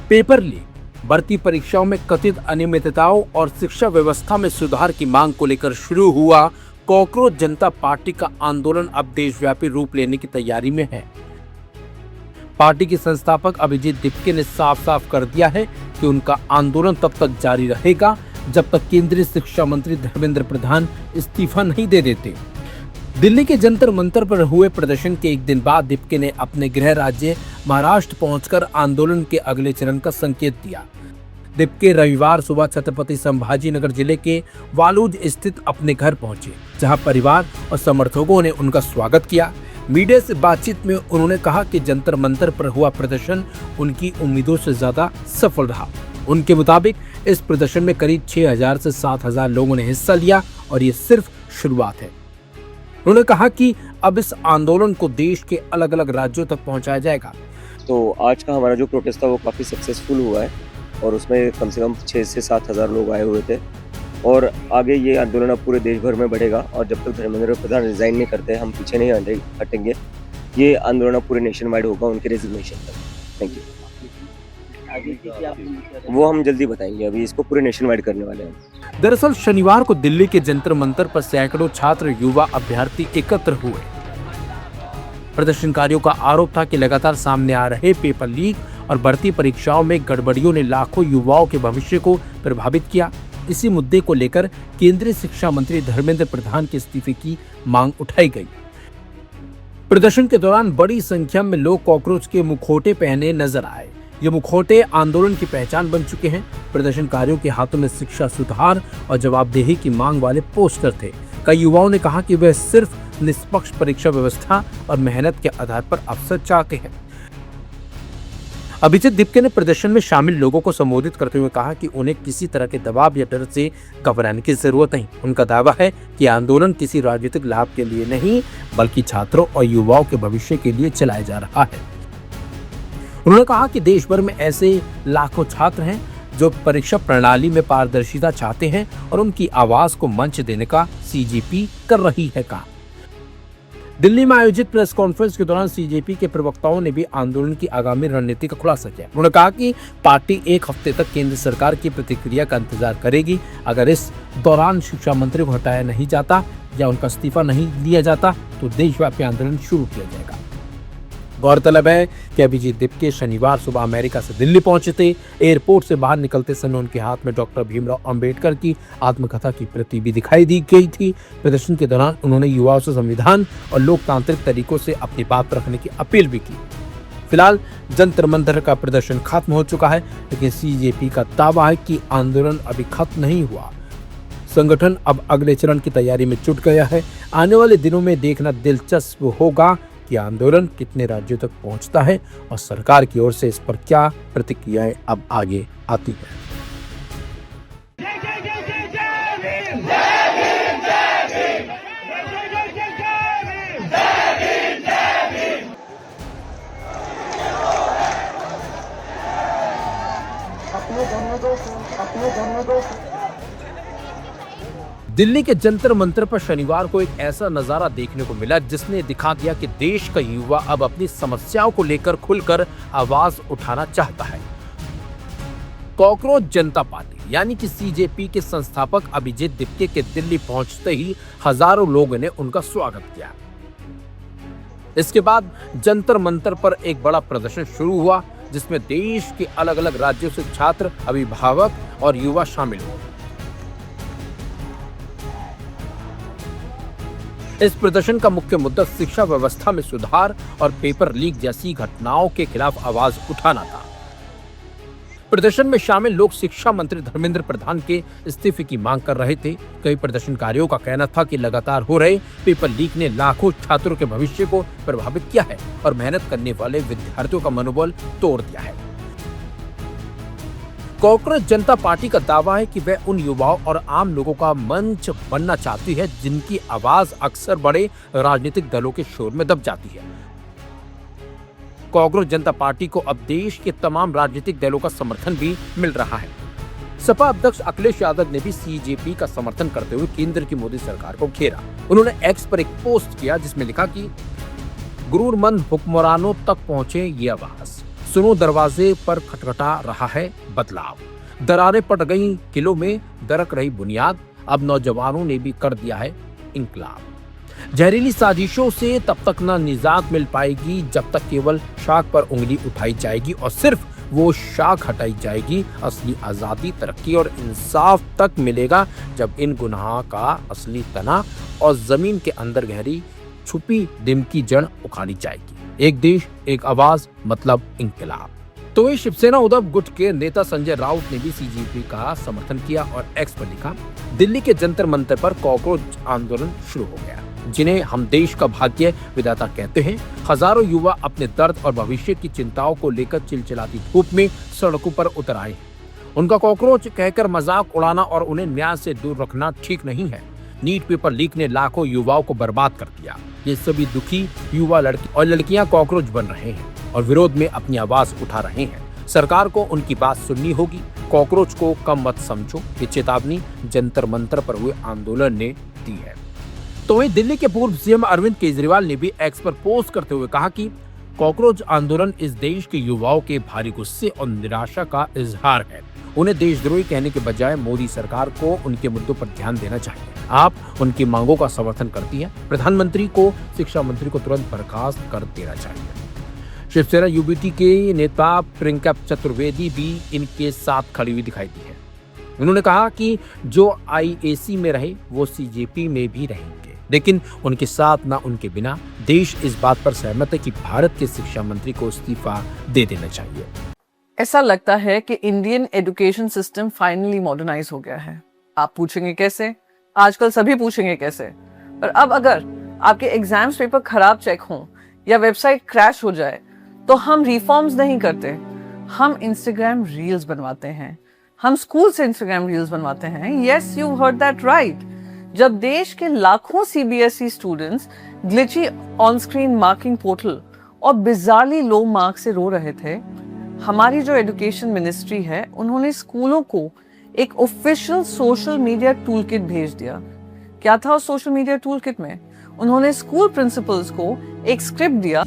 Paper leak, भर्ती परीक्षाओं में कथित अनियमितताओं और शिक्षा व्यवस्था में सुधार की मांग को लेकर शुरू हुआ कॉकरोच जनता पार्टी का आंदोलन अब देशव्यापी रूप लेने की तैयारी में है। पार्टी के संस्थापक अभिजीत दिपके ने साफ साफ कर दिया है कि उनका आंदोलन तब तक जारी रहेगा जब तक केंद्रीय शिक्षा मंत्री धर्मेंद्र प्रधान इस्तीफा नहीं दे देते। दिल्ली के जंतर मंतर पर हुए प्रदर्शन के एक दिन बाद दिपके ने अपने गृह राज्य महाराष्ट्र पहुंचकर आंदोलन के अगले चरण का संकेत दिया। दिपके रविवार सुबह छत्रपति संभाजी नगर जिले के वालूज स्थित अपने घर पहुंचे, जहां परिवार और समर्थकों ने उनका स्वागत किया। मीडिया से बातचीत में उन्होंने कहा कि जंतर मंतर पर हुआ प्रदर्शन उनकी उम्मीदों से ज्यादा सफल रहा। उनके मुताबिक इस प्रदर्शन में करीब 6000 से 7000 लोगों ने हिस्सा लिया और ये सिर्फ शुरुआत है। उन्होंने कहा कि अब इस आंदोलन को देश के अलग अलग राज्यों तक पहुंचाया जाएगा। तो आज का हमारा जो प्रोटेस्ट था वो काफ़ी सक्सेसफुल हुआ है और उसमें कम से कम 6 से 7 हज़ार लोग आए हुए थे और आगे ये आंदोलन अब पूरे देश भर में बढ़ेगा और जब तक धर्मेंद्र प्रधान रिजाइन नहीं करते हम पीछे नहीं हटेंगे। ये आंदोलन अब पूरे नेशन वाइड होगा उनके रेजिग्नेशन तक। Thank you. वो हम जल्दी बताएंगे, अभी इसको पूरे नेशन वाइड करने वाले हैं। दरअसल शनिवार को दिल्ली के जंतर मंतर पर सैकड़ों छात्र युवा अभ्यर्थी एकत्र हुए। प्रदर्शनकारियों का आरोप था कि लगातार सामने आ रहे पेपर लीक और भर्ती परीक्षाओं में गड़बड़ियों ने लाखों युवाओं के भविष्य को प्रभावित किया। इसी मुद्दे को लेकर केंद्रीय शिक्षा मंत्री धर्मेंद्र प्रधान के इस्तीफे की मांग उठाई गई। प्रदर्शन के दौरान बड़ी संख्या में लोग कॉकरोच के मुखौटे पहने नजर आए। ये मुखौटे आंदोलन की पहचान बन चुके हैं। प्रदर्शनकारियों के हाथों में शिक्षा सुधार और जवाबदेही की मांग वाले पोस्टर थे। कई युवाओं ने कहा कि वे सिर्फ निष्पक्ष परीक्षा व्यवस्था और मेहनत के आधार पर अवसर चाहते हैं। अभिजीत दिपके ने प्रदर्शन में शामिल लोगों को संबोधित करते हुए कहा कि उन्हें किसी तरह के दबाव या डर से घबराने की जरूरत नहीं। उनका दावा है कि आंदोलन किसी राजनीतिक लाभ के लिए नहीं बल्कि छात्रों और युवाओं के भविष्य के लिए चलाया जा रहा है। उन्होंने कहा कि देश भर में ऐसे लाखों छात्र हैं जो परीक्षा प्रणाली में पारदर्शिता चाहते हैं और उनकी आवाज को मंच देने का सीजेपी कर रही है काम। दिल्ली में आयोजित प्रेस कॉन्फ्रेंस के दौरान सीजेपी के प्रवक्ताओं ने भी आंदोलन की आगामी रणनीति का खुलासा किया। उन्होंने कहा कि पार्टी 1 हफ्ते तक केंद्र सरकार की प्रतिक्रिया का इंतजार करेगी। अगर इस दौरान शिक्षा मंत्री को हटाया नहीं जाता या उनका इस्तीफा नहीं दिया जाता तो देशव्यापी आंदोलन शुरू किया जाएगा। गौरतलब है कि अभिजीत दिपके शनिवार सुबह अमेरिका से दिल्ली पहुंचे थे। एयरपोर्ट से बाहर निकलते समय उनके हाथ में डॉक्टर भीमराव अंबेडकर की आत्मकथा की प्रति भी दिखाई दी गई थी। प्रदर्शन के दौरान उन्होंने युवाओं से संविधान और लोकतांत्रिक तरीकों से अपनी बात रखने की अपील भी की। फिलहाल जंतर मंतर का प्रदर्शन खत्म हो चुका है, लेकिन सीजेपी का दावा है कि आंदोलन अभी खत्म नहीं हुआ। संगठन अब अगले चरण की तैयारी में जुट गया है। आने वाले दिनों में देखना दिलचस्प होगा कि आंदोलन कितने राज्यों तक पहुंचता है और सरकार की ओर से इस पर क्या प्रतिक्रियाएं अब आगे आती हैं। दिल्ली के जंतर मंतर पर शनिवार को एक ऐसा नजारा देखने को मिला जिसने दिखा दिया कि देश का युवा अब अपनी समस्याओं को लेकर खुलकर आवाज उठाना चाहता है। कॉकरोच जनता पार्टी यानी कि सीजेपी के संस्थापक अभिजीत दिपके के दिल्ली पहुंचते ही हजारों लोगों ने उनका स्वागत किया। इसके बाद जंतर मंतर पर एक बड़ा प्रदर्शन शुरू हुआ जिसमें देश के अलग अलग राज्यों से छात्र, अभिभावक और युवा शामिल हुए। इस प्रदर्शन का मुख्य मुद्दा शिक्षा व्यवस्था में सुधार और पेपर लीक जैसी घटनाओं के खिलाफ आवाज उठाना था। प्रदर्शन में शामिल लोग शिक्षा मंत्री धर्मेंद्र प्रधान के इस्तीफे की मांग कर रहे थे। कई प्रदर्शनकारियों का कहना था कि लगातार हो रहे पेपर लीक ने लाखों छात्रों के भविष्य को प्रभावित किया है और मेहनत करने वाले विद्यार्थियों का मनोबल तोड़ दिया है। कॉकरोच जनता पार्टी का दावा है कि वह उन युवाओं और आम लोगों का मंच बनना चाहती है जिनकी आवाज अक्सर बड़े राजनीतिक दलों के शोर में दब जाती है। कॉकरोच जनता पार्टी को अब देश के तमाम राजनीतिक दलों का समर्थन भी मिल रहा है। सपा अध्यक्ष अखिलेश यादव ने भी सीजेपी का समर्थन करते हुए केंद्र की मोदी सरकार को घेरा। उन्होंने एक्स पर एक पोस्ट किया जिसमें लिखा कि गुरूरमंद हुक्मरानों तक पहुंचे ये आवाज, सुनो दरवाजे पर खटखटा रहा है बदलाव। दरारें पड़ गई किलों में, दरक रही बुनियाद, अब नौजवानों ने भी कर दिया है इंकलाब। जहरीली साजिशों से तब तक न निजात मिल पाएगी जब तक केवल शाख पर उंगली उठाई जाएगी और सिर्फ वो शाख हटाई जाएगी। असली आजादी, तरक्की और इंसाफ तक मिलेगा जब इन गुनाह का असली तना और जमीन के अंदर गहरी छुपी दिम की जड़ उखाड़ी जाएगी। एक देश, एक आवाज, मतलब इंकलाब। तो ये शिवसेना उद्धव गुट के नेता संजय राउत ने भी सीजेपी का समर्थन किया और एक्स पर लिखा, दिल्ली के जंतर मंतर पर कॉकरोच आंदोलन शुरू हो गया, जिन्हें हम देश का भाग्य विधाता कहते हैं। हजारों युवा अपने दर्द और भविष्य की चिंताओं को लेकर चिलचिलाती धूप में सड़कों पर उतर आए। उनका कॉकरोच कहकर मजाक उड़ाना और उन्हें न्याय से दूर रखना ठीक नहीं है। नीट पेपर लीक ने लाखों युवाओं को बर्बाद कर दिया। ये सभी दुखी युवा लड़की और लड़कियां कॉकरोच बन रहे हैं और विरोध में अपनी आवाज उठा रहे हैं। सरकार को उनकी बात सुननी होगी। कॉकरोच को कम मत समझो, ये चेतावनी जंतर मंतर पर हुए आंदोलन ने दी है। तो वहीं दिल्ली के पूर्व सीएम अरविंद केजरीवाल ने भी एक्स पर पोस्ट करते हुए कहा कि कॉकरोच आंदोलन इस देश के युवाओं के भारी गुस्से और निराशा का इजहार है। उन्हें देशद्रोही कहने के बजाय मोदी सरकार को उनके मुद्दों पर ध्यान देना चाहिए। आप उनकी मांगों का समर्थन करती हैं। प्रधानमंत्री को, शिक्षा मंत्री को तुरंत बर्खास्त कर देना चाहिए। शिवसेना यूबीटी के नेता प्रियंका चतुर्वेदी भी इनके साथ खड़ी हुई दिखाई दी है। उन्होंने कहा कि जो आईएसी में रहे वो सीजेपी में भी रहेंगे, लेकिन उनके साथ ना उनके बिना। देश इस बात पर सहमत है कि भारत के शिक्षा मंत्री को इस्तीफा दे देना चाहिए। ऐसा लगता है कि Indian education system finally modernise हो गया है। आप पूछेंगे कैसे? आजकल सभी पूछेंगे कैसे। पर अब अगर आपके एग्जाम्स पेपर खराब चेक हों या वेबसाइट क्रैश हो जाए तो हम रिफॉर्म्स नहीं करते, हम इंस्टाग्राम रील्स बनवाते हैं। हम स्कूल से इंस्टाग्राम रील्स बनवाते हैं। Yes, you heard that right. जब देश के लाखों CBSE students glitchy on screen marking portal और बिजारली लो मार्क से रो रहे थे, हमारी जो एजुकेशन मिनिस्ट्री है उन्होंने स्कूलों को एक official social media tool kit भेज दिया। क्या था उस सोशल मीडिया टूल किट में? उन्होंने स्कूल प्रिंसिपल्स को एक स्क्रिप्ट दिया